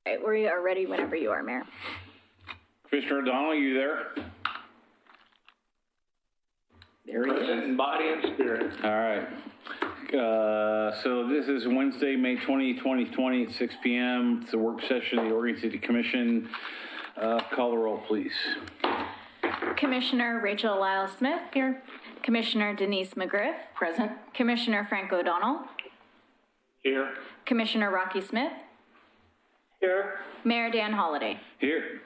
Right, we are ready whenever you are, Mayor. Commissioner O'Donnell, you there? There he is. In body and spirit. All right. So this is Wednesday, May 20, 2020 at 6 p.m. It's a work session of the Oregon City Commission. Call the roll, please. Commissioner Rachel Lyle-Smith. Here. Commissioner Denise McGriff. Present. Commissioner Frank O'Donnell. Here. Commissioner Rocky Smith. Here. Mayor Dan Holliday. Here.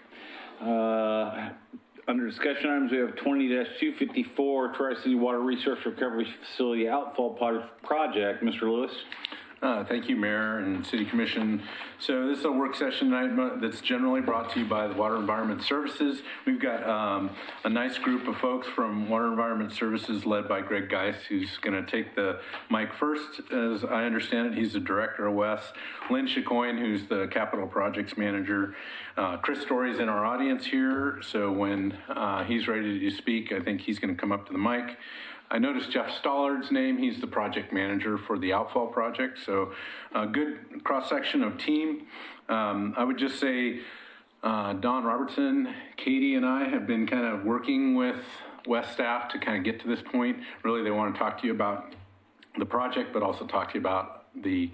Under discussion items, we have 20-254 Tri-City Water Resource Recovery Facility Outfall Project. Mr. Lewis. Thank you, Mayor and City Commission. So this is a work session tonight that's generally brought to you by the Water Environment Services. We've got a nice group of folks from Water Environment Services led by Greg Geis, who's going to take the mic first. As I understand it, he's the director of WES. Lynn Chicoine, who's the Capital Projects Manager. Chris Story's in our audience here, so when he's ready to speak, I think he's going to come up to the mic. I noticed Jeff Stollard's name. He's the project manager for the Outfall project. So a good cross-section of team. I would just say Don Robertson, Katie, and I have been kind of working with WES staff to kind of get to this point. Really, they want to talk to you about the project, but also talk to you about the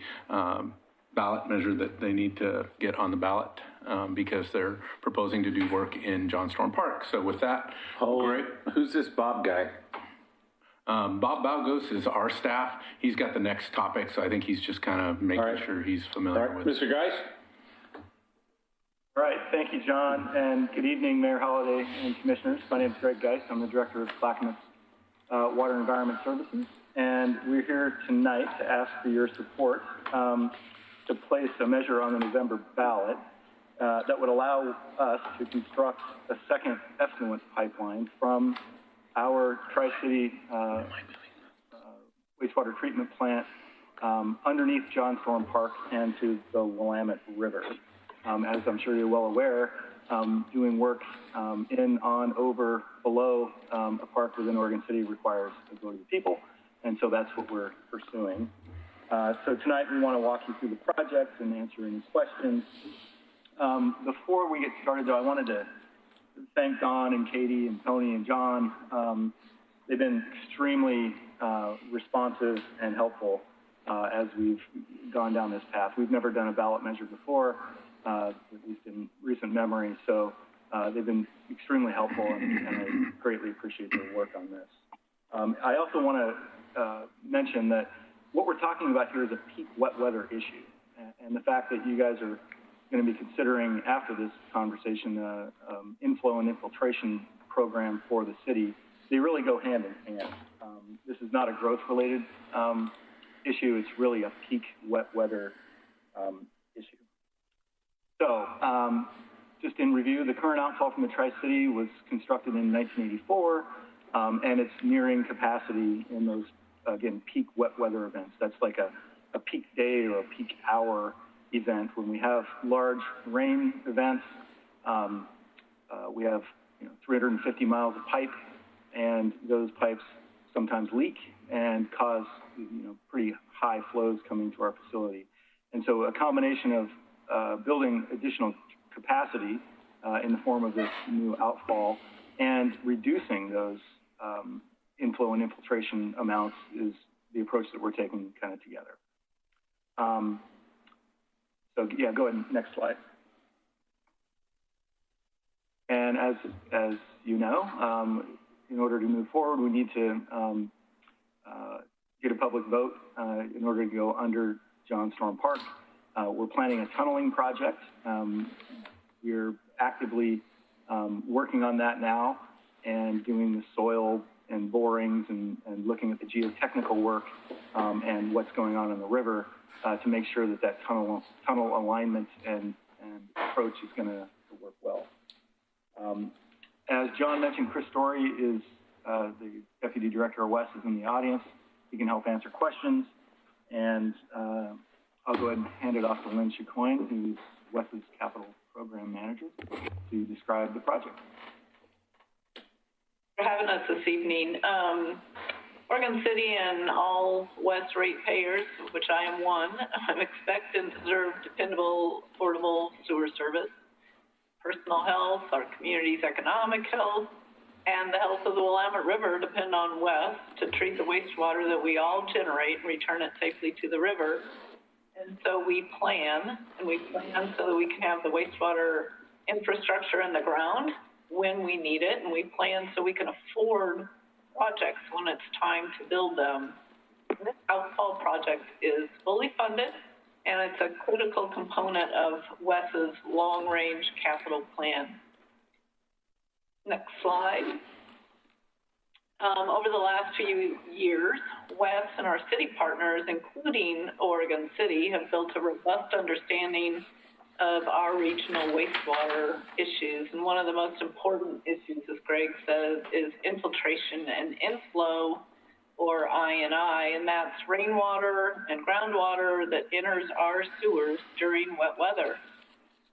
ballot measure that they need to get on the ballot because they're proposing to do work in John Storm Park. So with that, great. Who's this Bob guy? Bob Balgos is our staff. He's got the next topic, so I think he's just kind of making sure he's familiar with it. Mr. Geis? All right, thank you, John, and good evening, Mayor Holliday and Commissioners. My name is Greg Geis. I'm the Director of Clackamas Water Environment Services, and we're here tonight to ask for your support to place a measure on the November ballot that would allow us to construct a second effluent pipeline from our Tri-City wastewater treatment plant underneath John Storm Park and to the Willamette River. As I'm sure you're well aware, doing work in, on, over, below a park within Oregon City requires a vote of the people, and so that's what we're pursuing. So tonight we want to walk you through the project and answer any questions. Before we get started, though, I wanted to thank Don and Katie and Tony and John. They've been extremely responsive and helpful as we've gone down this path. We've never done a ballot measure before, at least in recent memory, so they've been extremely helpful, and I greatly appreciate their work on this. I also want to mention that what we're talking about here is a peak wet weather issue, and the fact that you guys are going to be considering after this conversation inflow and infiltration program for the city, they really go hand in hand. This is not a growth-related issue. It's really a peak wet weather issue. So just in review, the current outfall from the Tri-City was constructed in 1984, and it's nearing capacity in those, again, peak wet weather events. That's like a peak day or a peak hour event. When we have large rain events, we have 350 miles of pipe, and those pipes sometimes leak and cause pretty high flows coming to our facility. And so a combination of building additional capacity in the form of this new outfall and reducing those inflow and infiltration amounts is the approach that we're taking kind of together. So yeah, go ahead, next slide. And as you know, in order to move forward, we need to get a public vote in order to go under John Storm Park. We're planning a tunneling project. We're actively working on that now and doing the soil and borings and looking at the geotechnical work and what's going on in the river to make sure that tunnel alignment and approach is going to work well. As John mentioned, Chris Story is the Deputy Director of WES is in the audience. He can help answer questions. And I'll go ahead and hand it off to Lynn Chicoine, who's WES's Capital Program Manager, to describe the project. For having us this evening. Oregon City and all West ratepayers, which I am one, expect and deserve dependable, affordable sewer service. Personal health, our community's economic health, and the health of the Willamette River depend on WES to treat the wastewater that we all generate and return it safely to the river. And so we plan so that we can have the wastewater infrastructure in the ground when we need it, and we plan so we can afford projects when it's time to build them. This outfall project is fully funded, and it's a critical component of WES's long-range capital plan. Next slide. Over the last few years, WES and our city partners, including Oregon City, have built a robust understanding of our regional wastewater issues. And one of the most important issues, as Greg says, is infiltration and inflow, or I&I, and that's rainwater and groundwater that enters our sewers during wet weather.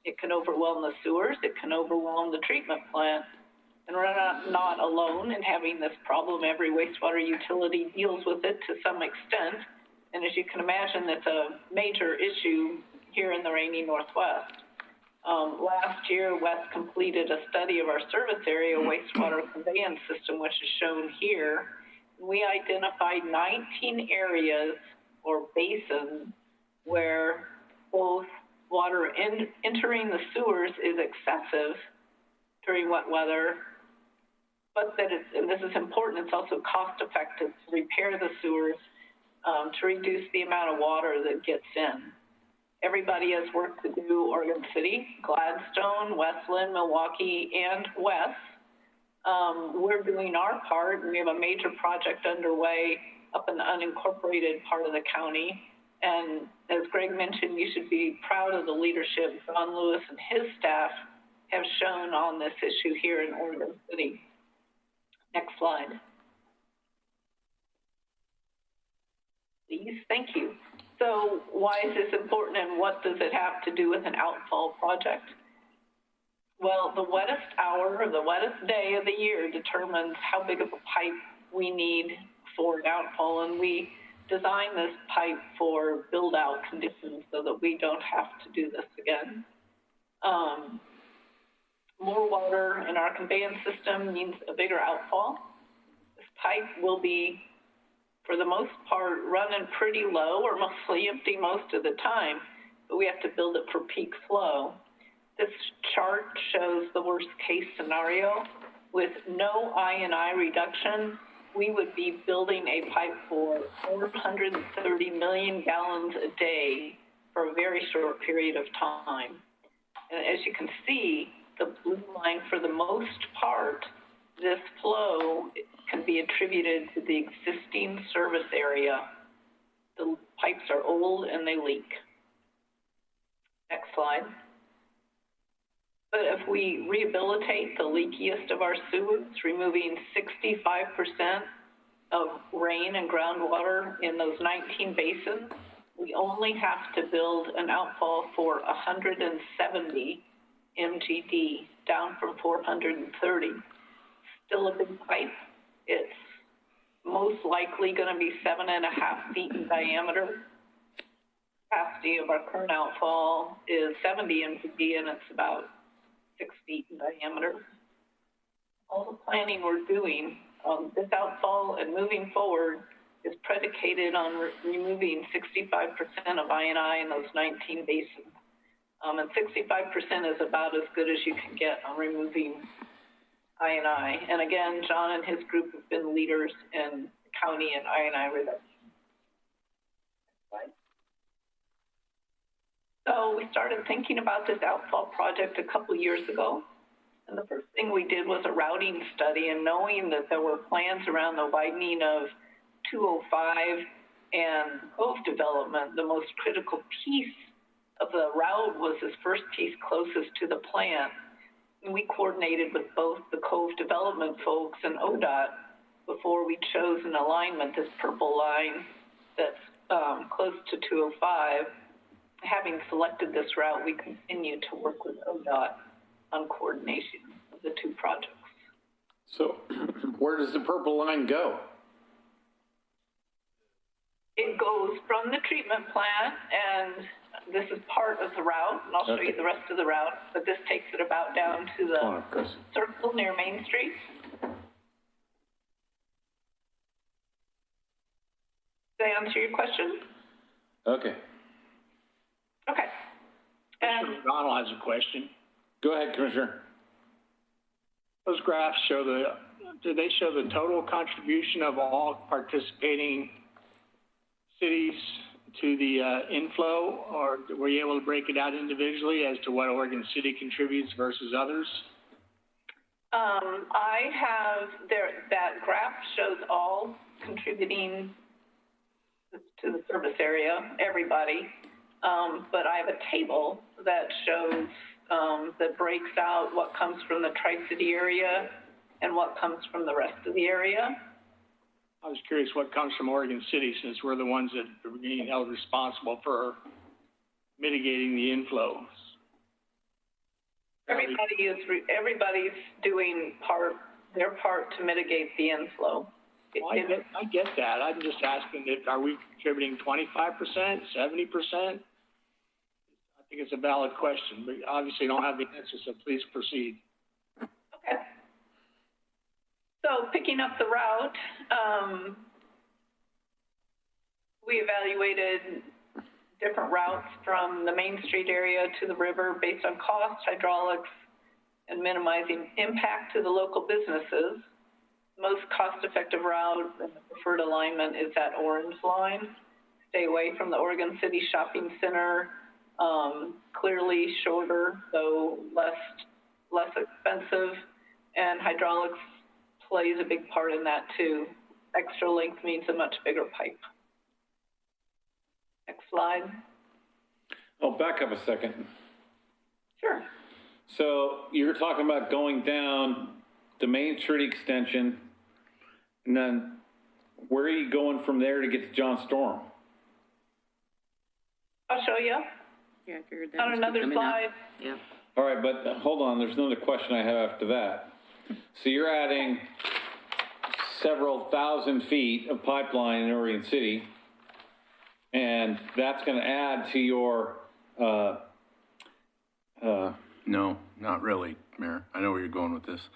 It can overwhelm the sewers, it can overwhelm the treatment plant. And we're not alone in having this problem. Every wastewater utility deals with it to some extent. And as you can imagine, it's a major issue here in the rainy Northwest. Last year, WES completed a study of our service area wastewater conveyance system, which is shown here. We identified 19 areas or basins where both water entering the sewers is excessive during wet weather, but that it's, and this is important, it's also cost effective to repair the sewers to reduce the amount of water that gets in. Everybody has work to do, Oregon City, Gladstone, Westland, Milwaukee, and WES. We're doing our part, and we have a major project underway up in the unincorporated part of the county. And as Greg mentioned, you should be proud of the leadership John Lewis and his staff have shown on this issue here in Oregon City. Next slide. Please, thank you. So why is this important, and what does it have to do with an outfall project? Well, the wettest hour or the wettest day of the year determines how big of a pipe we need for an outfall, and we designed this pipe for build-out conditions so that we don't have to do this again. More water in our conveyance system means a bigger outfall. This pipe will be, for the most part, running pretty low or mostly empty most of the time, but we have to build it for peak flow. This chart shows the worst case scenario. With no I&I reduction, we would be building a pipe for 430 million gallons a day for a very short period of time. And as you can see, the blue line, for the most part, this flow can be attributed to the existing service area. The pipes are old and they leak. Next slide. But if we rehabilitate the leakiest of our sewers, removing 65% of rain and groundwater in those 19 basins, we only have to build an outfall for 170 MGD, down from 430. Still a big pipe. It's most likely going to be 7.5 feet in diameter. Capacity of our current outfall is 70 MGD, and it's about 6 feet in diameter. All the planning we're doing on this outfall and moving forward is predicated on removing 65% of I&I in those 19 basins. And 65% is about as good as you can get on removing I&I. And again, John and his group have been leaders in the county and I&I reduction. So we started thinking about this outfall project a couple years ago. And the first thing we did was a routing study, and knowing that there were plans around the widening of 205 and Cove development, the most critical piece of the route was this first piece closest to the plant. And we coordinated with both the Cove development folks and ODOT before we chose an alignment, this purple line that's close to 205. Having selected this route, we continue to work with ODOT on coordination of the two projects. So where does the purple line go? It goes from the treatment plant, and this is part of the route, and I'll show you the rest of the route, but this takes it about down to the circle near Main Street. Did I answer your question? Okay. Okay. And Commissioner O'Donnell has a question. Go ahead, Commissioner. Those graphs show do they show the total contribution of all participating cities to the inflow, or were you able to break it out individually as to what Oregon City contributes versus others? I have that graph shows all contributing to the service area, everybody. But I have a table that shows, that breaks out what comes from the Tri-City area and what comes from the rest of the area. I was curious what comes from Oregon City, since we're the ones that are being held responsible for mitigating the inflows. Everybody's doing their part to mitigate the inflow. Well, I get that. I'm just asking, are we contributing 25%, 70%? I think it's a valid question, but obviously don't have the answer, so please proceed. Okay. So picking up the route, we evaluated different routes from the Main Street area to the river based on cost, hydraulics, and minimizing impact to the local businesses. Most cost-effective route and the preferred alignment is that orange line. Stay away from the Oregon City Shopping Center. Clearly shorter, though less expensive, and hydraulics plays a big part in that too. Extra length means a much bigger pipe. Next slide. Oh, back up a second. Sure. So you're talking about going down the Main Street extension, and then where are you going from there to get to John Storm? I'll show you Yeah, I figured that on must be another coming up. slide. Yeah. All right, but hold on, there's another question I have after that. So you're adding several thousand feet of pipeline in Oregon City, and that's going to add to your, No, not really, Mayor. I know where you're going with this.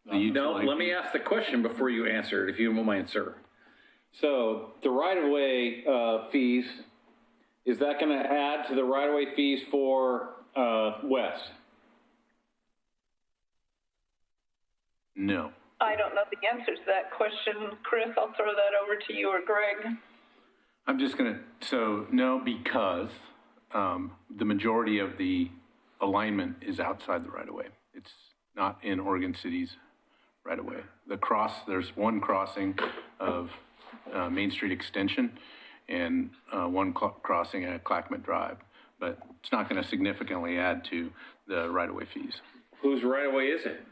The no, utility- let me ask the question before you answer it, if you don't mind, sir. So the right-of-way fees, is that going to add to the right-of-way fees for West? No. I don't know the answer to that question. Chris, I'll throw that over to you or Greg. I'm just gonna, so no, because the majority of the alignment is outside the right-of-way. It's not in Oregon City's right-of-way. There's one crossing of Main Street Extension and one crossing at Clackmont Drive, but it's not gonna significantly add to the right-of-way fees. Whose right-of-way is it?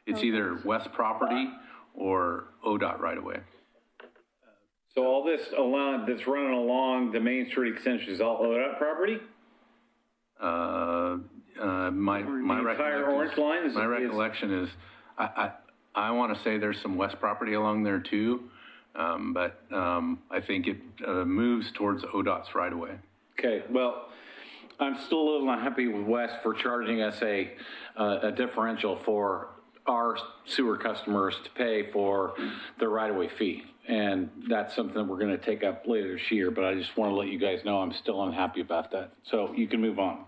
It's either West property or ODOT right-of-way. So all this that's running along the Main Street extension is all ODOT property? My entire orange line is- my recollection is, I want to say there's some west property along there too, but I think it moves towards ODOT's right away. Okay, well, I'm still a little unhappy with West for charging us a differential for our sewer customers to pay for the right-of-way fee. And that's something that we're going to take up later this year, but I just want to let you guys know I'm still unhappy about that. So you can move on.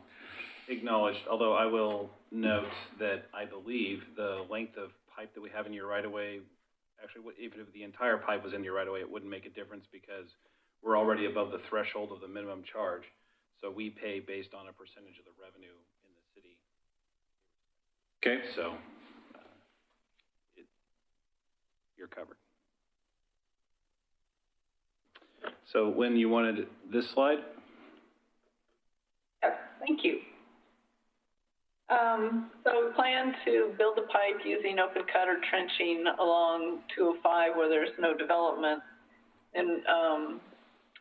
Acknowledged, although I will note that I believe the length of pipe that we have in your right-of-way, actually, even if the entire pipe was in your right-of-way, it wouldn't make a difference because we're already above the threshold of the minimum charge. So we pay based on a percentage of the revenue in the city. Okay. So you're covered. So when you wanted this slide? Yes, thank you. So we plan to build the pipe using open cut or trenching along 205 where there's no development. And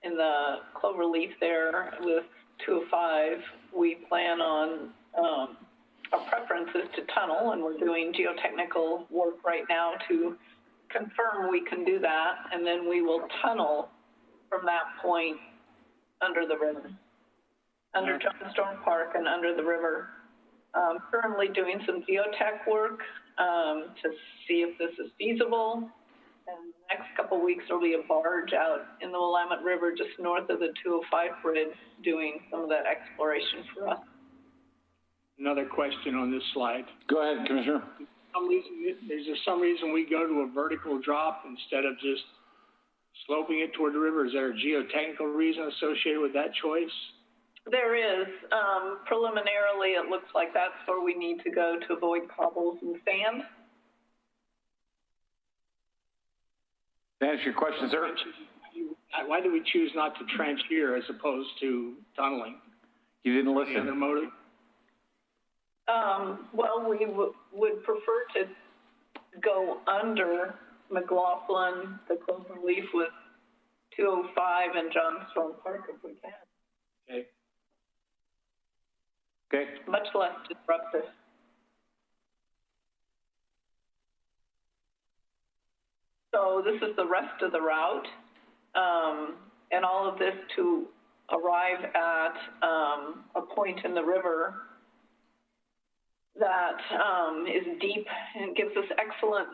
in the clover leaf there with 205, we plan on, our preference is to tunnel, and we're doing geotechnical work right now to confirm we can do that, and then we will tunnel from that point under the river, under John Storm Park and under the river. Currently doing some geotech work to see if this is feasible. And the next couple of weeks, there'll be a barge out in the Willamette River just north of the 205 bridge doing some of that exploration for us. Another question on this slide. Go ahead, Commissioner. Is there some reason we go to a vertical drop instead of just sloping it toward the river? Is there a geotechnical reason associated with that choice? There is. Preliminarily, it looks like that's where we need to go to avoid cobbles and sand. To answer your question, sir? Why do we choose not to trench here as opposed to tunneling? You didn't Any other listen. motive? Well, we would prefer to go under McLaughlin, the Clover Leaf with 205 and John Storm Park if we can. Okay. Okay. Much less disruptive. So this is the rest of the route, and all of this to arrive at a point in the river that is deep and gives us excellent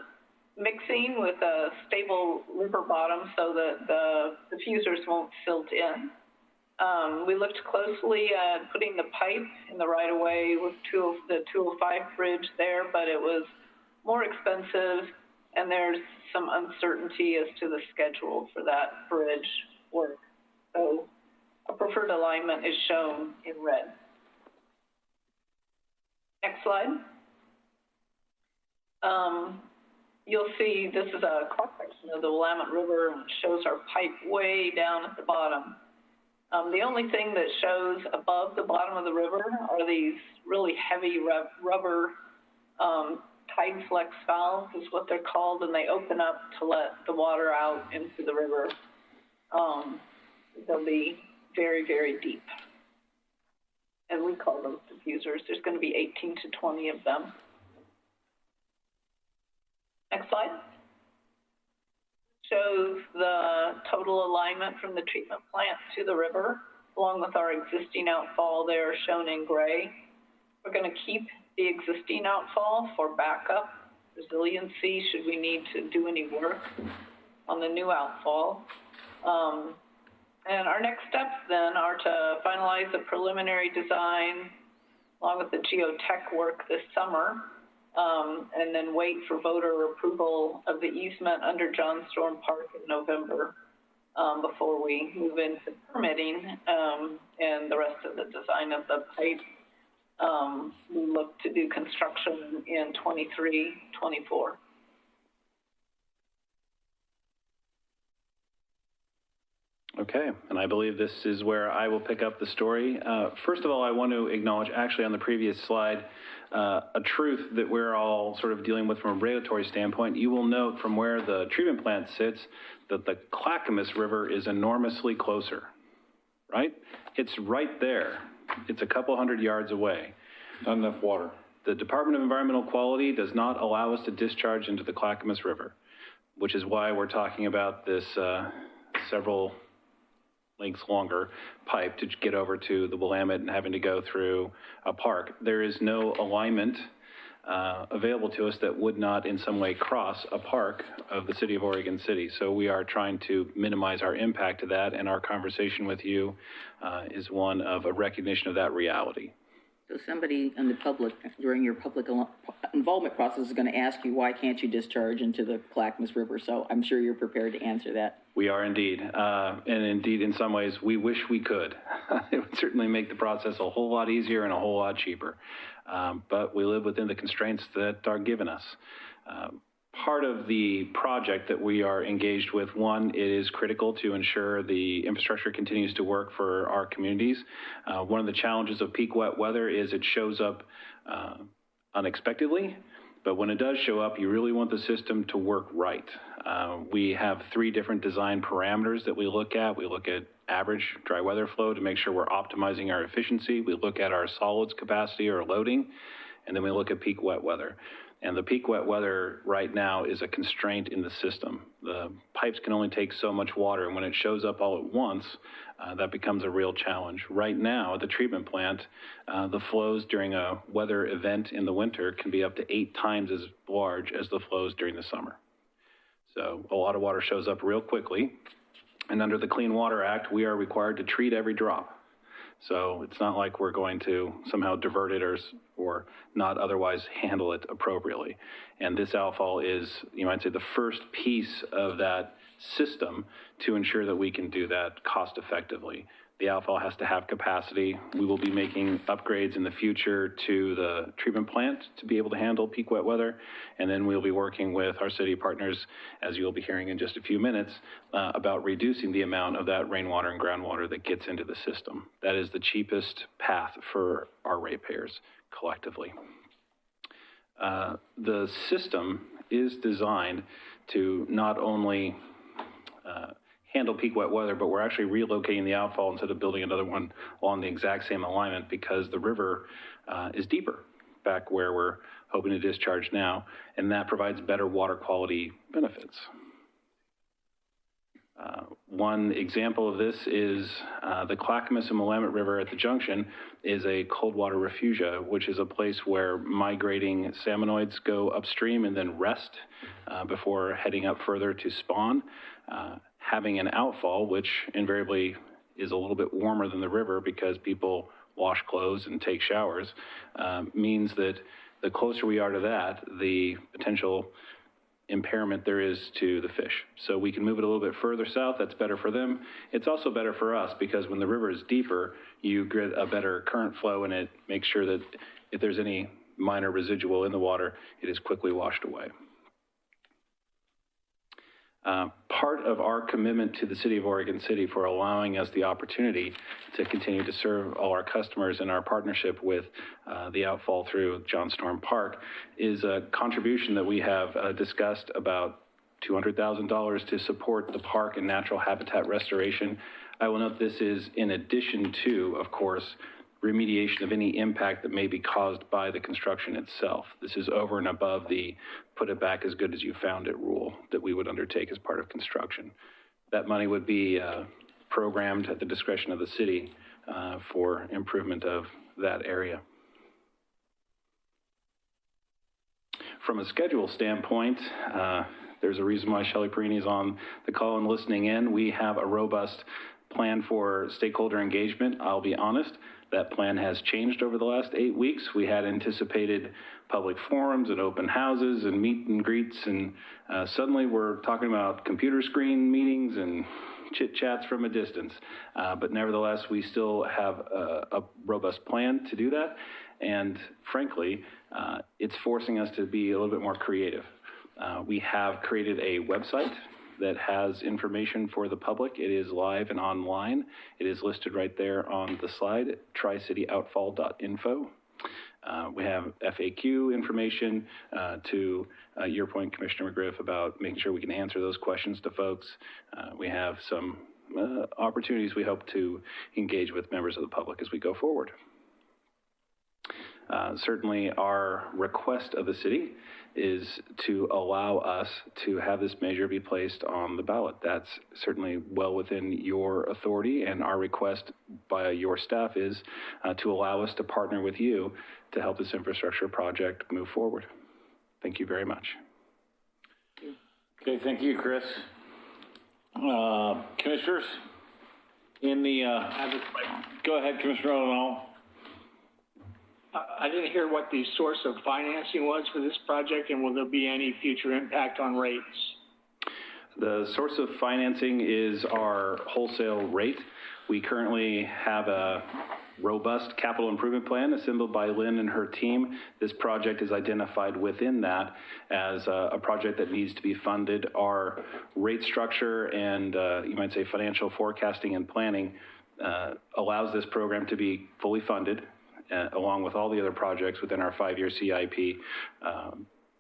mixing with a stable river bottom so that the diffusers won't silt in. We looked closely at putting the pipe in the right-of-way with the 205 bridge there, but it was more expensive, and there's some uncertainty as to the schedule for that bridge work. So a preferred alignment is shown in red. Next slide. You'll see this is a cross-section of the Willamette River, and it shows our pipe way down at the bottom. The only thing that shows above the bottom of the river are these really heavy rubber tide flex valves is what they're called, and they open up to let the water out into the river. They'll be very, very deep. And we call those diffusers. There's going to be 18 to 20 of them. Next slide. Shows the total alignment from the treatment plant to the river, along with our existing outfall there shown in gray. We're going to keep the existing outfall for backup, resiliency, should we need to do any work on the new outfall. And our next steps then are to finalize the preliminary design along with the geotech work this summer, and then wait for voter approval of the easement under John Storm Park in November before we move into permitting and the rest of the design of the pipe. We look to do construction in 23, 24. Okay, and I believe this is where I will pick up the story. First of all, I want to acknowledge, actually on the previous slide, a truth that we're all sort of dealing with from a regulatory standpoint. You will note from where the treatment plant sits that the Clackamas River is enormously closer, right? It's right there. It's a couple hundred yards away. Not enough water. The Department of Environmental Quality does not allow us to discharge into the Clackamas River, which is why we're talking about this several lengths longer pipe to get over to the Willamette and having to go through a park. There is no alignment available to us that would not in some way cross a park of the city of Oregon City. So we are trying to minimize our impact to that, and our conversation with you is one of a recognition of that reality. So somebody in the public, during your public involvement process, is going to ask you, why can't you discharge into the Clackamas River? So I'm sure you're prepared to answer that. We are indeed. And indeed, in some ways, we wish we could. It would certainly make the process a whole lot easier and a whole lot cheaper. But we live within the constraints that are given us. Part of the project that we are engaged with, one, it is critical to ensure the infrastructure continues to work for our communities. One of the challenges of peak wet weather is it shows up unexpectedly, but when it does show up, you really want the system to work right. We have 3 different design parameters that we look at. We look at average dry weather flow to make sure we're optimizing our efficiency. We look at our solids capacity or loading, and then we look at peak wet weather. And the peak wet weather right now is a constraint in the system. The pipes can only take so much water, and when it shows up all at once, that becomes a real challenge. Right now, at the treatment plant, the flows during a weather event in the winter can be up to 8 times as large as the flows during the summer. So a lot of water shows up real quickly, and under the Clean Water Act, we are required to treat every drop. So it's not like we're going to somehow divert it or not otherwise handle it appropriately. And this outfall is, you might say, the first piece of that system to ensure that we can do that cost effectively. The outfall has to have capacity. We will be making upgrades in the future to the treatment plant to be able to handle peak wet weather. And then we'll be working with our city partners, as you'll be hearing in just a few minutes, about reducing the amount of that rainwater and groundwater that gets into the system. That is the cheapest path for our ratepayers collectively. The system is designed to not only handle peak wet weather, but we're actually relocating the outfall instead of building another one along the exact same alignment because the river is deeper back where we're hoping to discharge now, and that provides better water quality benefits. One example of this is the Clackamas and Willamette River at the junction is a cold water refugia, which is a place where migrating salmonoids go upstream and then rest before heading up further to spawn. Having an outfall, which invariably is a little bit warmer than the river because people wash clothes and take showers, means that the closer we are to that, the potential impairment there is to the fish. So we can move it a little bit further south. That's better for them. It's also better for us because when the river is deeper, you get a better current flow and it makes sure that if there's any minor residual in the water, it is quickly washed away. Part of our commitment to the City of Oregon City for allowing us the opportunity to continue to serve all our customers in our partnership with the outfall through John Storm Park is a contribution that we have discussed about $200,000 to support the park and natural habitat restoration. I will note this is in addition to, of course, remediation of any impact that may be caused by the construction itself. This is over and above the put it back as good as you found it rule that we would undertake as part of construction. That money would be programmed at the discretion of the city for improvement of that area. From a schedule standpoint, there's a reason why Shelley Perini is on the call and listening in. We have a robust plan for stakeholder engagement. I'll be honest, that plan has changed over the last 8 weeks. We had anticipated public forums and open houses and meet and greets, and suddenly we're talking about computer screen meetings and chit chats from a distance. But nevertheless, we still have a robust plan to do that. And frankly, it's forcing us to be a little bit more creative. We have created a website that has information for the public. It is live and online. It is listed right there on the slide, tricityoutfall.info. We have FAQ information to your point, Commissioner McGriff, about making sure we can answer those questions to folks. We have some opportunities we hope to engage with members of the public as we go forward. Certainly our request of the city is to allow us to have this measure be placed on the ballot. That's certainly well within your authority, and our request by your staff is to allow us to partner with you to help this infrastructure project move forward. Thank you very much. Okay, thank you, Chris. Commissioners, go ahead, Commissioner O'Donnell. I didn't hear what the source of financing was for this project, and will there be any future impact on rates? The source of financing is our wholesale rate. We currently have a robust capital improvement plan assembled by Lynn and her team. This project is identified within that as a project that needs to be funded. Our rate structure and you might say financial forecasting and planning allows this program to be fully funded along with all the other projects within our 5-year CIP.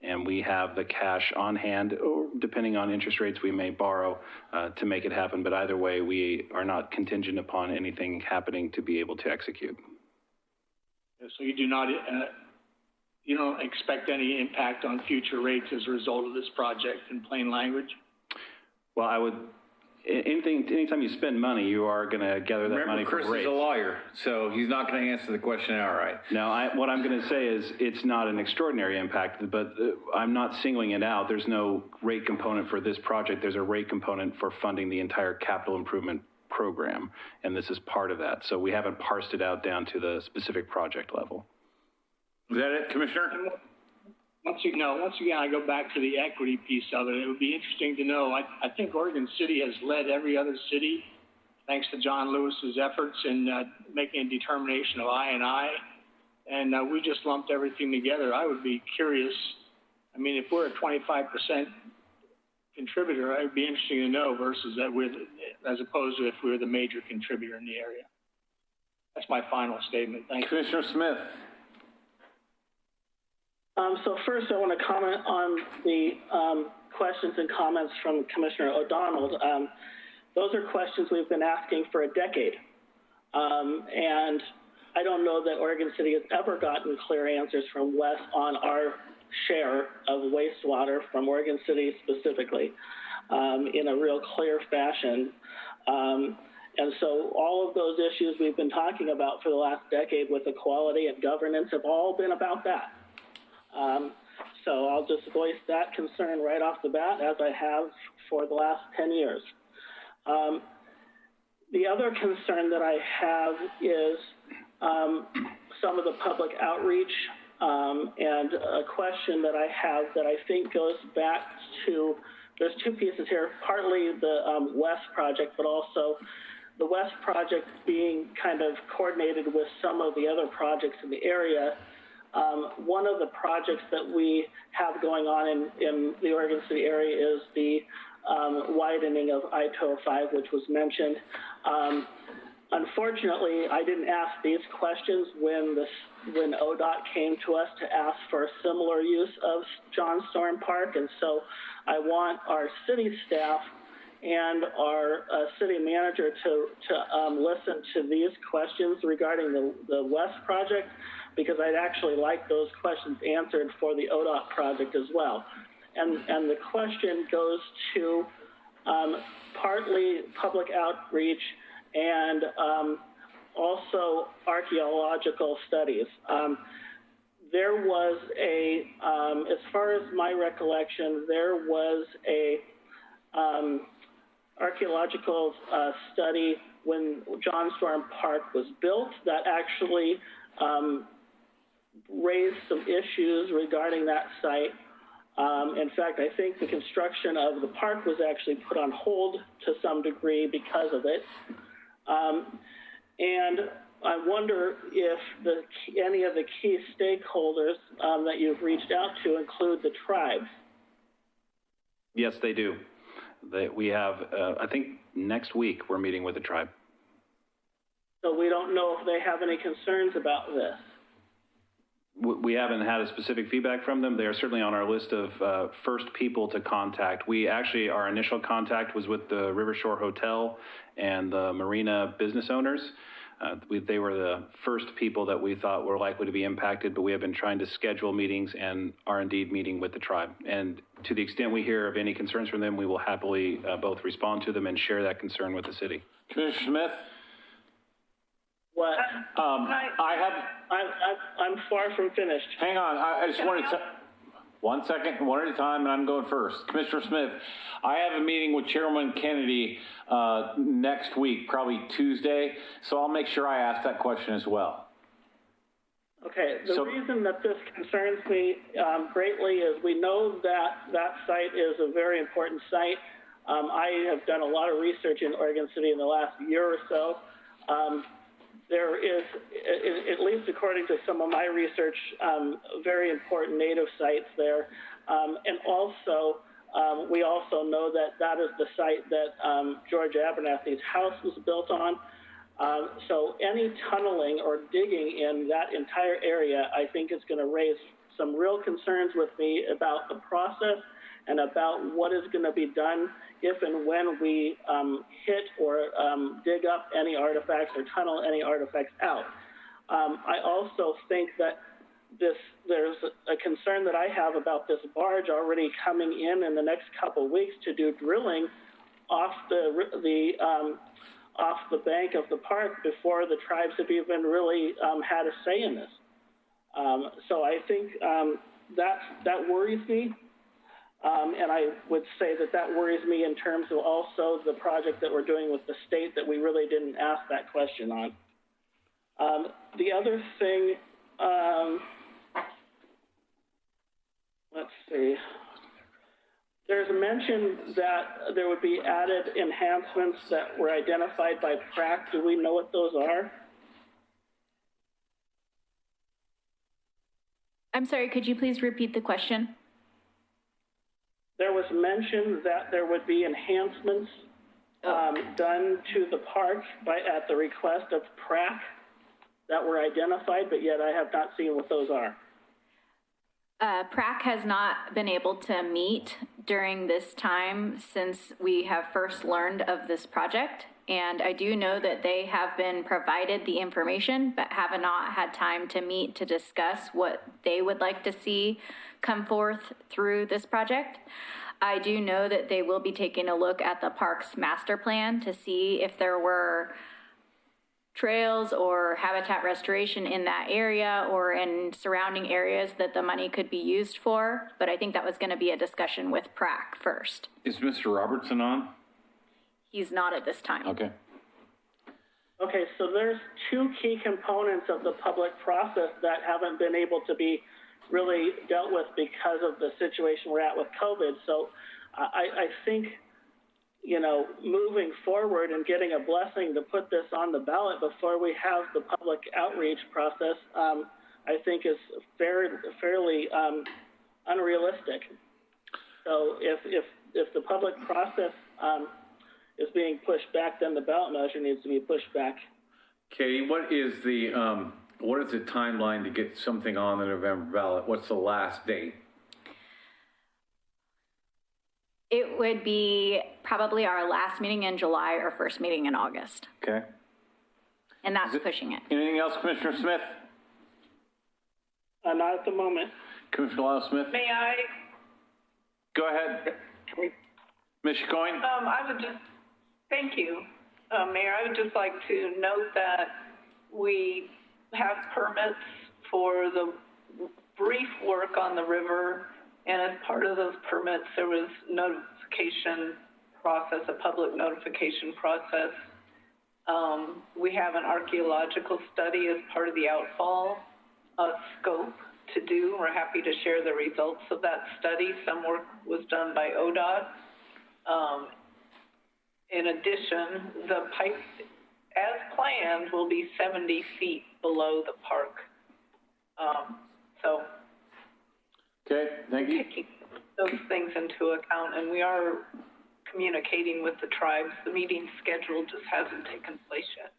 And we have the cash on hand, or depending on interest rates, we may borrow to make it happen. But either way, we are not contingent upon anything happening to be able to execute. So you do not you don't expect any impact on future rates as a result of this project in plain language? Well, I would, anytime you spend money, you are going to gather that money Remember, from Chris rates. is a lawyer, so he's not going to answer the question outright. No, what I'm going to say is it's not an extraordinary impact, but I'm not singling it out. There's no rate component for this project. There's a rate component for funding the entire capital improvement program, and this is part of that. So we haven't parsed it out down to the specific project level. Is that it, Commissioner? Once again, I go back to the equity piece of it. It would be interesting to know. I think Oregon City has led every other city, thanks to John Lewis's efforts in making a determination of I&I, and we just lumped everything together. I would be curious. I mean, if we're a 25% contributor, it would be interesting to know versus that as opposed to if we were the major contributor in the area. That's my final statement. Thank you. Commissioner Smith. So first, I want to comment on the questions and comments from Commissioner O'Donnell. Those are questions we've been asking for a decade. And I don't know that Oregon City has ever gotten clear answers from Wes on our share of wastewater from Oregon City specifically in a real clear fashion. And so all of those issues we've been talking about for the last decade with equality and governance have all been about that. So I'll just voice that concern right off the bat, as I have for the last 10 years. The other concern that I have is some of the public outreach and a question that I have that I think goes back to, there's two pieces here, partly the West project, but also the West project being kind of coordinated with some of the other projects in the area. One of the projects that we have going on in the Oregon City area is the widening of I-205, which was mentioned. Unfortunately, I didn't ask these questions when ODOT came to us to ask for a similar use of John Storm Park, and so I want our city staff and our city manager to listen to these questions regarding the West project, because I'd actually like those questions answered for the ODOT project as well. And the question goes to partly public outreach and also archaeological studies. There was as far as my recollection, there was a archaeological study when John Storm Park was built that actually raised some issues regarding that site. In fact, I think the construction of the park was actually put on hold to some degree because of it. And I wonder if any of the key stakeholders that you've reached out to include the tribes. Yes, they do. We have, I think next week we're meeting with the tribe. So we don't know if they have any concerns about this. We haven't had a specific feedback from them. They are certainly on our list of first people to contact. Our initial contact was with the River Shore Hotel and the marina business owners. They were the first people that we thought were likely to be impacted, but we have been trying to schedule meetings and are indeed meeting with the tribe. And to the extent we hear of any concerns from them, we will happily both respond to them and share that concern with the city. Commissioner Smith? What? I'm far from finished. Hang on, I just wanted to, 1 second, one at a time, and I'm going first. Commissioner Smith, I have a meeting with Chairman Kennedy next week, probably Tuesday, so I'll make sure I ask that question as well. Okay, the reason that this concerns me greatly is we know that that site is a very important site. I have done a lot of research in Oregon City in the last year or so. There is, at least according to some of my research, very important native sites there. And also, we also know that that is the site that George Abernathy's house was built on. So any tunneling or digging in that entire area, I think is going to raise some real concerns with me about the process and about what is going to be done if and when we hit or dig up any artifacts or tunnel any artifacts out. I also think that there's a concern that I have about this barge already coming in the next couple of weeks to do drilling off off the bank of the park before the tribes have even really had a say in this. So I think that worries me. And I would say that worries me in terms of also the project that we're doing with the state that we really didn't ask that question on. The other thing, let's see. There's a mention that there would be added enhancements that were identified by PRAC. Do we know what those are? I'm sorry, could you please repeat the question? There was mention that there would be enhancements done to the park at the request of PRAC that were identified, but yet I have not seen what those are. PRAC has not been able to meet during this time since we have first learned of this project. And I do know that they have been provided the information, but have not had time to meet to discuss what they would like to see come forth through this project. I do know that they will be taking a look at the park's master plan to see if there were trails or habitat restoration in that area or in surrounding areas that the money could be used for. But I think that was going to be a discussion with PRAC first. Is Mr. Robertson on? He's not at this time. Okay. Okay, so there's two key components of the public process that haven't been able to be really dealt with because of the situation we're at with COVID. So I think, you know, moving forward and getting a blessing to put this on the ballot before we have the public outreach process, I think is fairly unrealistic. So if the public process is being pushed back, then the ballot measure needs to be pushed back. Katie, what is the timeline to get something on the November ballot? What's the last date? It would be probably our last meeting in July or first meeting in August. Okay. And that's pushing it. Anything else, Commissioner Smith? Not at the moment. Commissioner Lyle Smith? May I? Go ahead. Ms. Coyne? Thank you, Mayor. I would just like to note that we have permits for the brief work on the river, and as part of those permits, there was notification process, a public notification process. We have an archaeological study as part of the outfall scope to do. We're happy to share the results of that study. Some work was done by ODOT. In addition, the pipe, as planned, will be 70 feet below the park. Okay, thank you. Taking those things into account, and we are communicating with the tribes. The meeting schedule just hasn't taken place yet.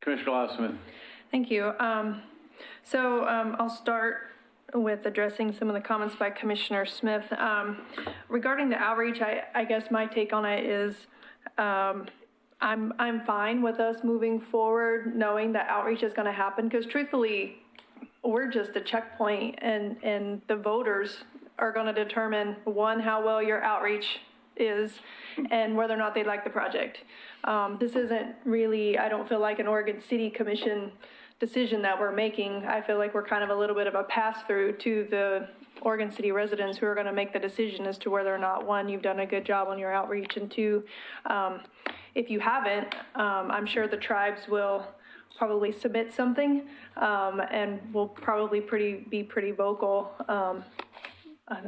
Commissioner Lyle Smith. Thank you. I'll start with addressing some of the comments by Commissioner Smith. Regarding the outreach, I guess my take on it is I'm fine with us moving forward, knowing that outreach is going to happen, because truthfully, we're just a checkpoint, and the voters are going to determine, one, how well your outreach is and whether or not they like the project. This isn't really, I don't feel like an Oregon City Commission decision that we're making. I feel like we're kind of a little bit of a pass-through to the Oregon City residents who are going to make the decision as to whether or not, one, you've done a good job on your outreach, and two, if you haven't, I'm sure the tribes will probably submit something, and will probably be pretty vocal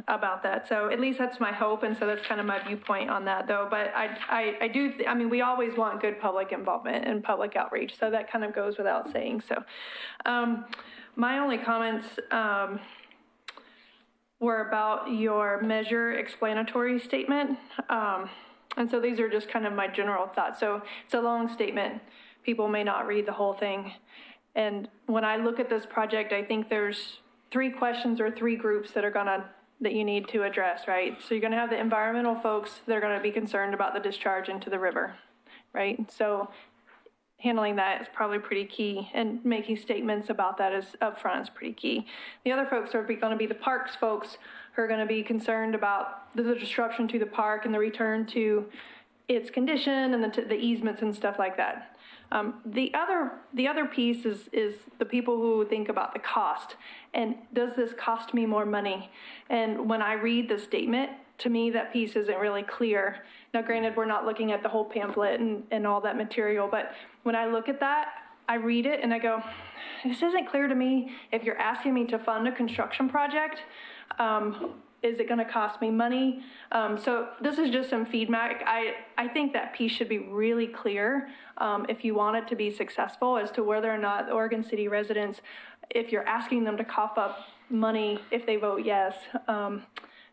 about that. So at least that's my hope, and so that's kind of my viewpoint on that, though. But I mean, we always want good public involvement and public outreach, so that kind of goes without saying. So my only comments were about your measure explanatory statement. And so these are just kind of my general thoughts. So it's a long statement. People may not read the whole thing. And when I look at this project, I think there's 3 questions or 3 groups that you need to address, right? So you're gonna have the environmental folks that are gonna be concerned about the discharge into the river, right? So handling that is probably pretty key, and making statements about that is upfront is pretty key. The other folks are going to be the parks folks who are going to be concerned about the disruption to the park and the return to its condition and the easements and stuff like that. The other piece is the people who think about the cost, and does this cost me more money? And when I read the statement, to me, that piece isn't really clear. Now, granted, we're not looking at the whole pamphlet and all that material, but when I look at that, I read it and I go, this isn't clear to me. If you're asking me to fund a construction project, is it going to cost me money? So this is just some feedback. I think that piece should be really clear if you want it to be successful as to whether or not the Oregon City residents, if you're asking them to cough up money if they vote yes.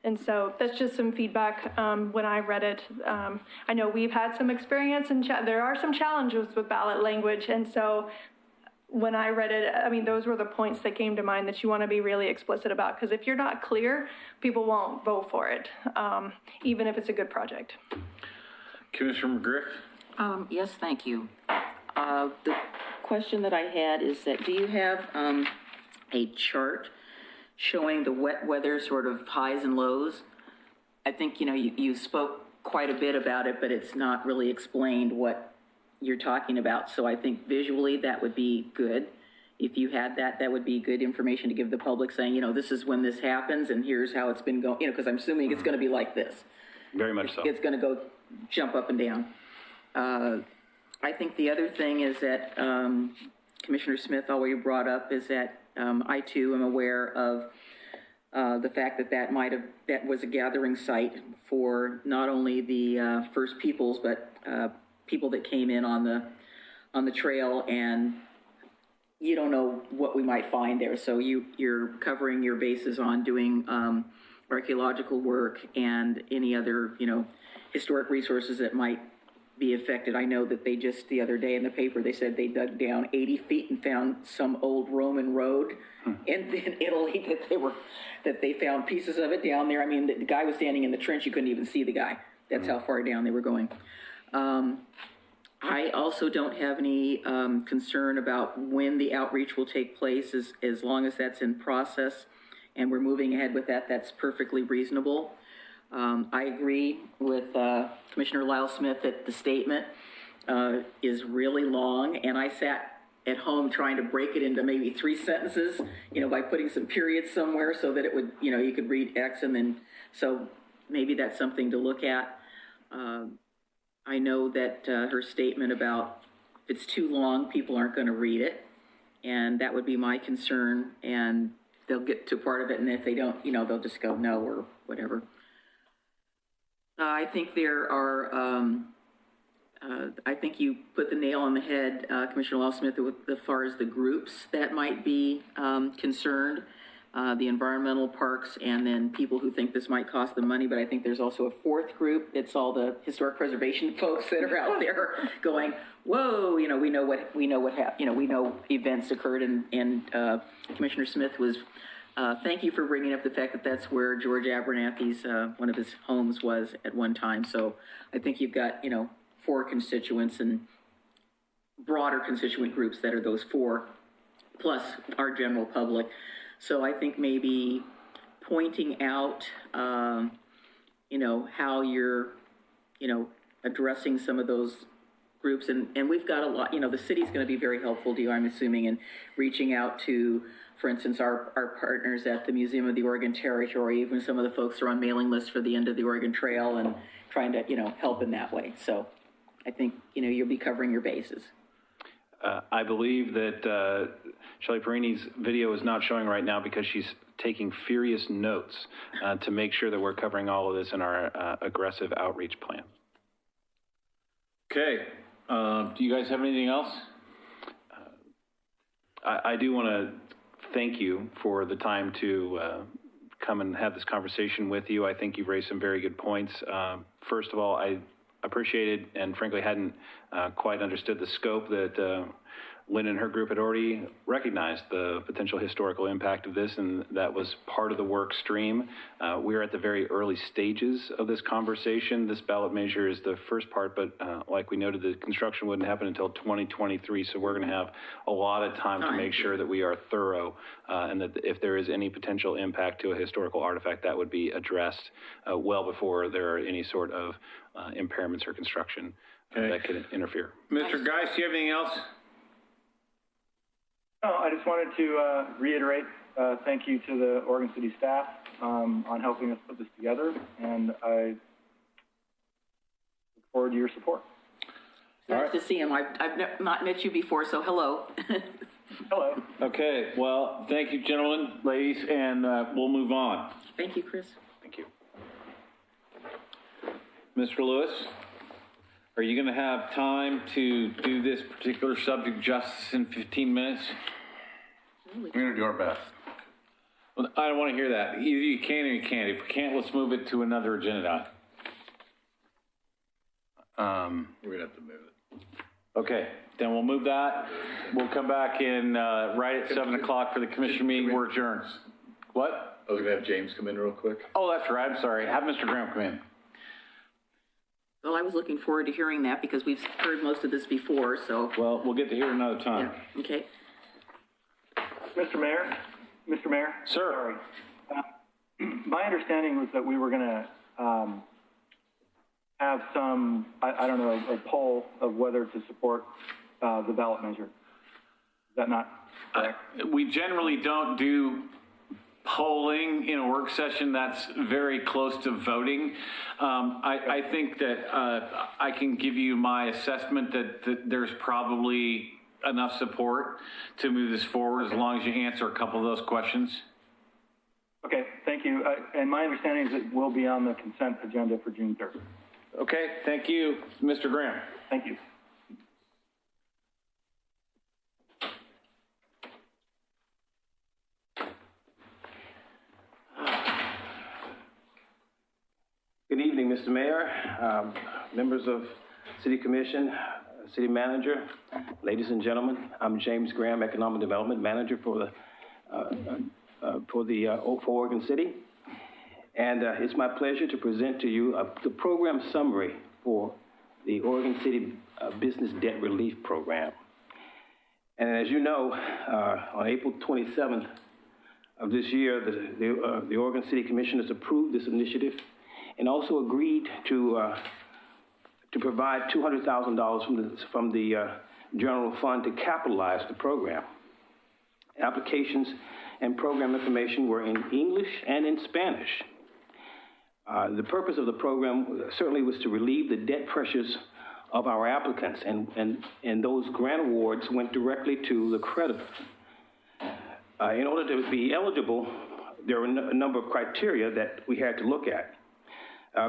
And so that's just some feedback when I read it. I know we've had some experience, and there are some challenges with ballot language. And so when I read it, I mean, those were the points that came to mind that you want to be really explicit about. Because if you're not clear, people won't vote for it, even if it's a good project. Commissioner McGriff? Yes, thank you. The question that I had is that, do you have a chart showing the wet weather sort of highs and lows? I think, you spoke quite a bit about it, but it's not really explained what you're talking about. So I think visually that would be good. If you had that, that would be good information to give the public, saying, this is when this happens and here's how it's been going, because I'm assuming it's going to be like this. Very much so. It's going to go jump up and down. I think the other thing is that Commissioner Smith already brought up is that I too am aware of the fact that was a gathering site for not only the First Peoples, but people that came in on the trail, and you don't know what we might find there. So you're covering your bases on doing archaeological work and any other historic resources that might be affected. I know that they just the other day in the paper, they said they dug down 80 feet and found some old Roman road in Italy that they found pieces of it down there. I mean, the guy was standing in the trench. You couldn't even see the guy. That's how far down they were going. I also don't have any concern about when the outreach will take place, as long as that's in process and we're moving ahead with that. That's perfectly reasonable. I agree with Commissioner Lyle Smith that the statement is really long, and I sat at home trying to break it into maybe 3 sentences, by putting some periods somewhere so that it would, you could read X, and then, so maybe that's something to look at. I know that her statement about if it's too long, people aren't going to read it, and that would be my concern, and they'll get to part of it, and if they don't, they'll just go no or whatever. I think there are, I think you put the nail on the head, Commissioner Lyle Smith, as far as the groups that might be concerned, the environmental parks, and then people who think this might cost them money. But I think there's also a fourth group. It's all the historic preservation folks that are out there going, whoa, we know events occurred, and Commissioner Smith was, thank you for bringing up the fact that that's where George Abernathy's, one of his homes was at one time. So I think you've got, 4 constituents and broader constituent groups that are those 4, plus our general public. So I think maybe pointing out, how you're, addressing some of those groups. And we've got a lot, the city's going to be very helpful to you, I'm assuming, in reaching out to, for instance, our partners at the Museum of the Oregon Territory, even some of the folks are on mailing lists for the End of the Oregon Trail and trying to, help in that way. So I think, you'll be covering your bases. I believe that Shelley Perini's video is not showing right now because she's taking furious notes to make sure that we're covering all of this in our aggressive outreach plan. Okay. Do you guys have anything else? I do want to thank you for the time to come and have this conversation with you. I think you've raised some very good points. First of all, I appreciated and frankly hadn't quite understood the scope that Lynn and her group had already recognized the potential historical impact of this, and that was part of the work stream. We are at the very early stages of this conversation. This ballot measure is the first part, but like we noted, the construction wouldn't happen until 2023, so we're going to have a lot of time to make sure that we are thorough and that if there is any potential impact to a historical artifact, that would be addressed well before there are any sort of impairments or construction that could interfere. Mr. Geis, do you have anything else? No, I just wanted to reiterate thank you to the Oregon City staff on helping us put this together, and I look forward to your support. Nice to see him. I've not met you before, so hello. Hello. Okay, well, thank you, gentlemen, ladies, and we'll move on. Thank you, Chris. Thank you. Mr. Lewis, are you going to have time to do this particular subject justice in 15 minutes? We're going to do our best. Well, I don't want to hear that. Either you can or you can't. If we can't, let's move it to another agenda. We're going to have to move it. Okay, then we'll move that. We'll come back in right at 7 o'clock for the commission meeting. We're adjourned. What? I was going to have James come in real quick. Oh, that's right. I'm sorry. Have Mr. Graham come in. Well, I was looking forward to hearing that because we've heard most of this before, so. Well, we'll get to hear it another time. Yeah. Okay. Mr. Mayor? Sir. Sorry. My understanding was that we were going to have some, I don't know, a poll of whether to support the ballot measure. Is that not correct? We generally don't do polling in a work session that's very close to voting. I think that I can give you my assessment that there's probably enough support to move this forward as long as you answer a couple of those questions. Okay, thank you. And my understanding is it will be on the consent agenda for June 3rd. Okay, thank you, Mr. Graham. Thank you. Good evening, Mr. Mayor, members of City Commission, City Manager, ladies and gentlemen. I'm James Graham, Economic Development Manager for Oregon City. And it's my pleasure to present to you the program summary for the Oregon City Business Debt Relief Program. And as you know, on April 27th of this year, the Oregon City Commissioners approved this initiative and also agreed to provide $200,000 from the general fund to capitalize the program. Applications and program information were in English and in Spanish. The purpose of the program certainly was to relieve the debt pressures of our applicants, and those grant awards went directly to the creditor. In order to be eligible, there were a number of criteria that we had to look at.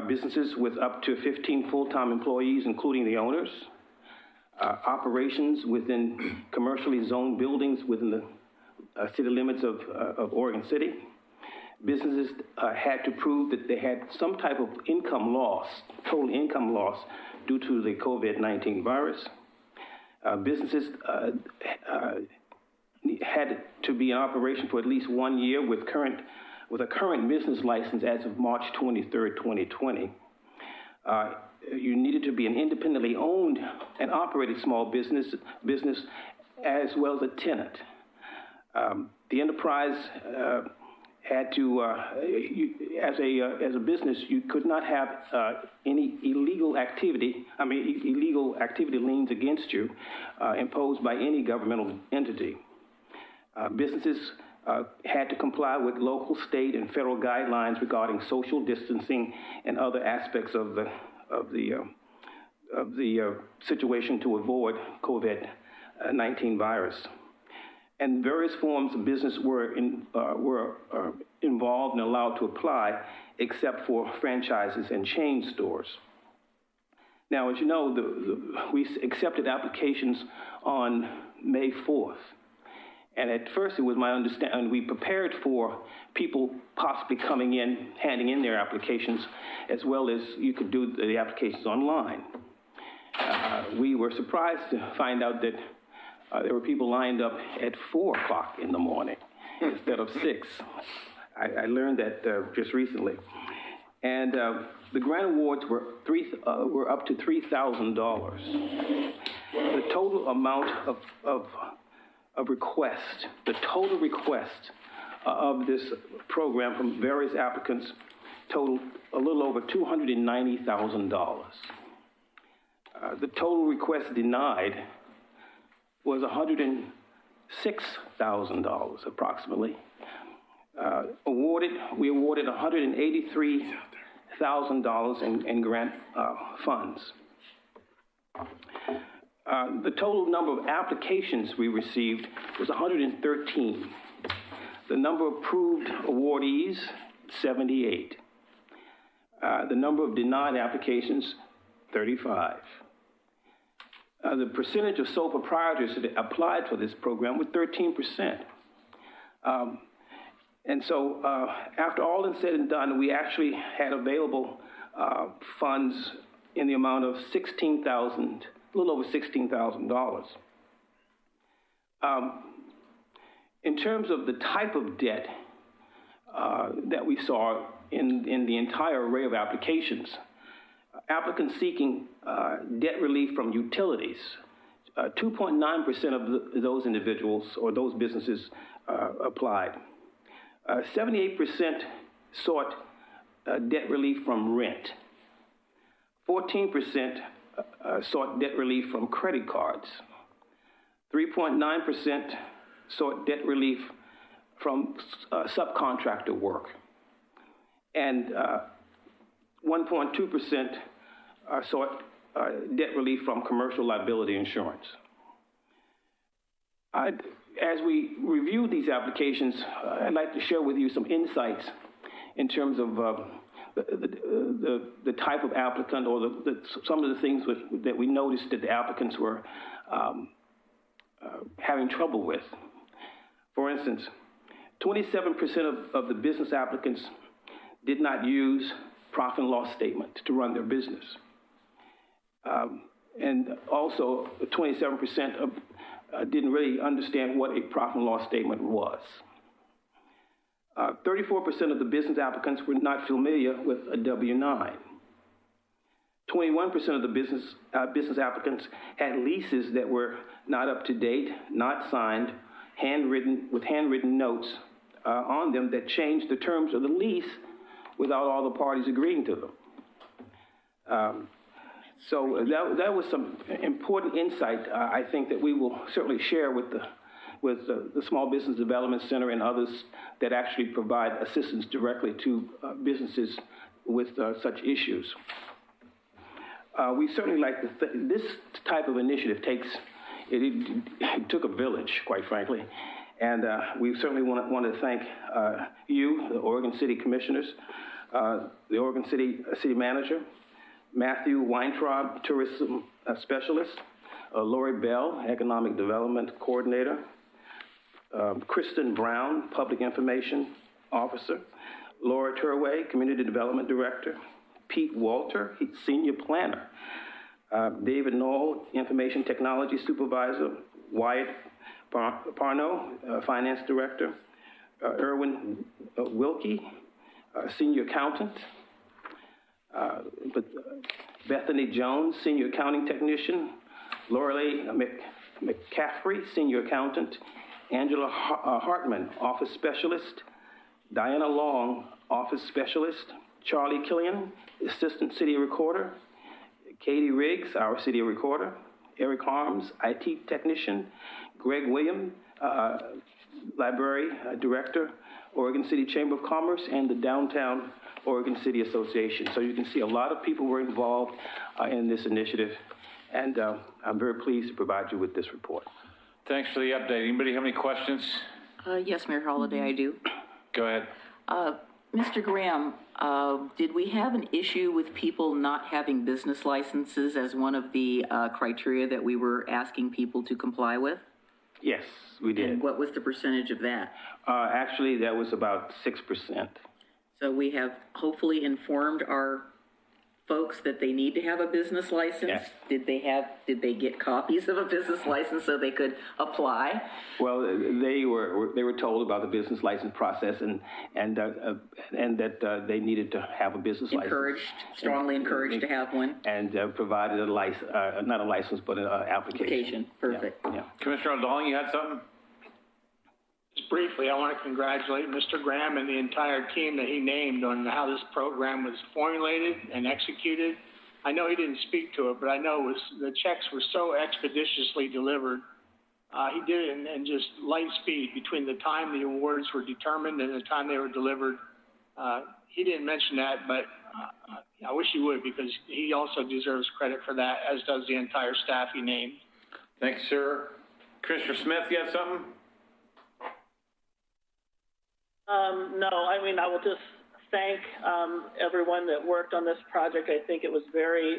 Businesses with up to 15 full-time employees, including the owners, operations within commercially zoned buildings within the city limits of Oregon City. Businesses had to prove that they had some type of income loss, total income loss, due to the COVID-19 virus. Businesses had to be in operation for at least 1 year with a current business license as of March 23rd, 2020. You needed to be an independently owned and operated small business as well as a tenant. The enterprise had to, as a business, you could not have any illegal activity liens against you imposed by any governmental entity. Businesses had to comply with local, state, and federal guidelines regarding social distancing and other aspects of the situation to avoid COVID-19 virus. And various forms of business were involved and allowed to apply, except for franchises and chain stores. Now, as you know, we accepted applications on May 4th. And at first, it was my understanding, we prepared for people possibly coming in, handing in their applications, as well as you could do the applications online. We were surprised to find out that There were people lined up at 4 o'clock in the morning instead of 6. I learned that just recently. And the grant awards were up to $3,000. The total amount of requests, the total request of this program from various applicants totaled a little over $290,000. The total request denied was $106,000 approximately. We awarded $183,000 in grant funds. The total number of applications we received was 113. The number of approved awardees, 78. The number of denied applications, 35. The percentage of sole proprietors that applied for this program was 13%. And so after all is said and done, we actually had available funds in the amount of a little over $16,000. In terms of the type of debt that we saw in the entire array of applications, applicants seeking debt relief from utilities, 2.9% of those individuals or those businesses applied. 78% sought debt relief from rent. 14% sought debt relief from credit cards. 3.9% sought debt relief from subcontractor work. And 1.2% sought debt relief from commercial liability insurance. As we review these applications, I'd like to share with you some insights in terms of the type of applicant or some of the things that we noticed that the applicants were having trouble with. For instance, 27% of the business applicants did not use profit and loss statement to run their business. And also 27% didn't really understand what a profit and loss statement was. 34% of the business applicants were not familiar with a W-9. 21% of the business applicants had leases that were not up to date, not signed, with handwritten notes on them that changed the terms of the lease without all the parties agreeing to them. So that was some important insight, I think, that we will certainly share with the Small Business Development Center and others that actually provide assistance directly to businesses with such issues. We certainly like this type of initiative it took a village, quite frankly. And we certainly want to thank you, the Oregon City Commissioners, the Oregon City Manager, Matthew Weintraub, Tourism Specialist, Lori Bell, Economic Development Coordinator, Kristen Brown, Public Information Officer, Laura Turway, Community Development Director, Pete Walter, Senior Planner, David Knoll, Information Technology Supervisor, Wyatt Parno, Finance Director, Erwin Wilkie, Senior Accountant, Bethany Jones, Senior Accounting Technician, Lorelei McCaffrey, Senior Accountant, Angela Hartman, Office Specialist, Diana Long, Office Specialist, Charlie Killian, Assistant City Recorder, Katie Riggs, our City Recorder, Eric Harms, IT Technician, Greg William, Library Director, Oregon City Chamber of Commerce, and the Downtown Oregon City Association. So you can see a lot of people were involved in this initiative, and I'm very pleased to provide you with this report. Thanks for the update. Anybody have any questions? Yes, Mayor Holliday, I do. Go ahead. Mr. Graham, did we have an issue with people not having business licenses as one of the criteria that we were asking people to comply with? Yes, we did. And what was the percentage of that? Actually, that was about 6%. So we have hopefully informed our folks that they need to have a business license? Yes. Did they get copies of a business license so they could apply? Well, they were told about the business license process and that they needed to have a business license. Strongly encouraged to have one? And provided a license, not a license, but an application. Perfect. Yeah. Commissioner O'Donnell, you had something? Just briefly, I want to congratulate Mr. Graham and the entire team that he named on how this program was formulated and executed. I know he didn't speak to it, but I know the checks were so expeditiously delivered. He did it in just light speed between the time the awards were determined and the time they were delivered. He didn't mention that, but I wish he would, because he also deserves credit for that, as does the entire staff he named. Thanks, sir. Commissioner Smith, you have something? No, I mean, I will just thank everyone that worked on this project. I think it was very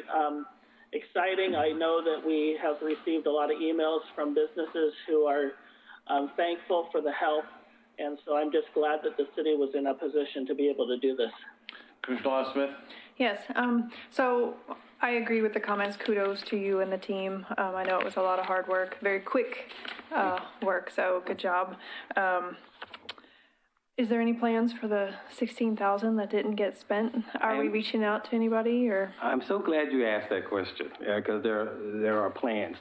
exciting. I know that we have received a lot of emails from businesses who are thankful for the help, and so I'm just glad that the city was in a position to be able to do this. Commissioner Smith? Yes, so I agree with the comments. Kudos to you and the team. I know it was a lot of hard work, very quick work, so good job. Is there any plans for the $16,000 that didn't get spent? Are we reaching out to anybody, or? I'm so glad you asked that question, because there are plans.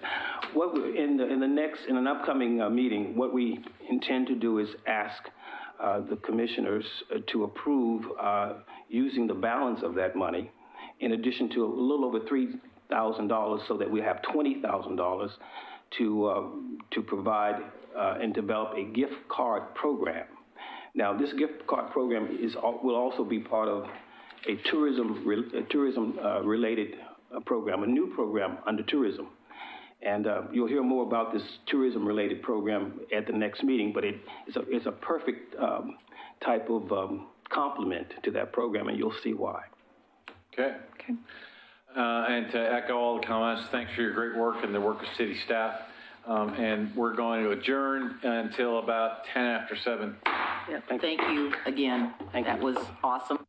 In an upcoming meeting, what we intend to do is ask the commissioners to approve using the balance of that money, in addition to a little over $3,000, so that we have $20,000 to provide and develop a gift card program. Now, this gift card program will also be part of a tourism-related program, a new program under tourism. And you'll hear more about this tourism-related program at the next meeting, but it's a perfect type of complement to that program, and you'll see why. Okay. And to echo all the comments, thanks for your great work and the work of city staff. And we're going to adjourn until about 10 after 7. Yep. Thank you again. That was awesome.